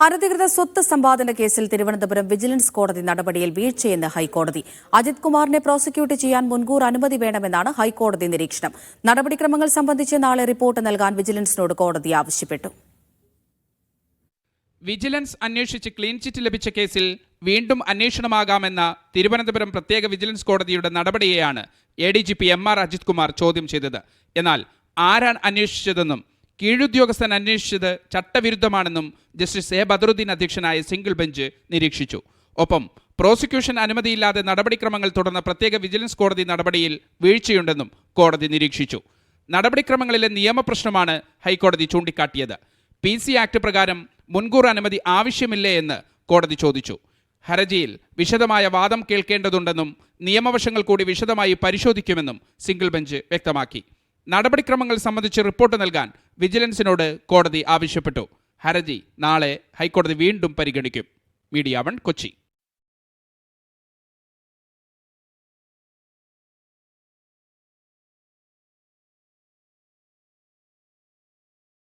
അനധികൃത സ്വത്ത് സമ്പാദന കേസിൽ തിരുവനന്തപുരം വിജിലൻസ് കോടതി നടപടിയിൽ വീഴ്ചയെന്ന് ഹൈക്കോടതി. അജിത് കുമാറിനെ പ്രോസിക്യൂട്ട് ചെയ്യാൻ മുൻകൂർ അനുമതി വേണമെന്നാണ് ഹൈക്കോടതി നിരീക്ഷണം. നടപടിക്രമങ്ങൾ സംബന്ധിച്ച് നാളെ റിപ്പോർട്ട് നൽകാൻ വിജിലൻസിനോട് കോടതി ആവശ്യപ്പെട്ടു. വിജിലൻസ് അന്വേഷിച്ച് ക്ലീൻ ചിറ്റ് ലഭിച്ച കേസിൽ വീണ്ടും അന്വേഷണമാകാമെന്ന തിരുവനന്തപുരം പ്രത്യേക വിജിലൻസ് കോടതിയുടെ നടപടിയെയാണ് ADGP MR അജിത് കുമാർ ചോദ്യം ചെയ്തത്. എന്നാൽ ആരാണ് അന്വേഷിച്ചതെന്നും കീഴുദ്യോഗസ്ഥൻ അന്വേഷിച്ചത് ചട്ടവിരുദ്ധമാണെന്നും ജസ്റ്റിസ് A ബദറുദ്ദീൻ അധ്യക്ഷനായ സിംഗിൾ ബെഞ്ച് നിരീക്ഷിച്ചു. ഒപ്പം പ്രോസിക്യൂഷൻ അനുമതിയില്ലാതെ നടപടിക്രമങ്ങൾ തുടർന്ന പ്രത്യേക വിജിലൻസ് കോടതി നടപടിയിൽ വീഴ്ചയുണ്ടെന്നും കോടതി നിരീക്ഷിച്ചു. നടപടിക്രമങ്ങളിലെ നിയമപ്രശ്നമാണ് ഹൈക്കോടതി ചൂണ്ടിക്കാട്ടിയത്. PC ആക്ട് പ്രകാരം മുൻകൂർ അനുമതി ആവശ്യമില്ലേ എന്ന് കോടതി ചോദിച്ചു. ഹർജിയിൽ വിശദമായ വാദം കേൾക്കേണ്ടതുണ്ടെന്നും നിയമവശങ്ങൾ കൂടി വിശദമായി പരിശോധിക്കുമെന്നും സിംഗിൾ ബെഞ്ച് വ്യക്തമാക്കി. നടപടിക്രമങ്ങൾ സംബന്ധിച്ച് റിപ്പോർട്ട് നൽകാൻ വിജിലൻസിനോട് കോടതി ആവശ്യപ്പെട്ടു. ഹർജി നാളെ ഹൈക്കോടതി വീണ്ടും പരിഗണിക്കും. മീഡിയ 1 കൊച്ചി.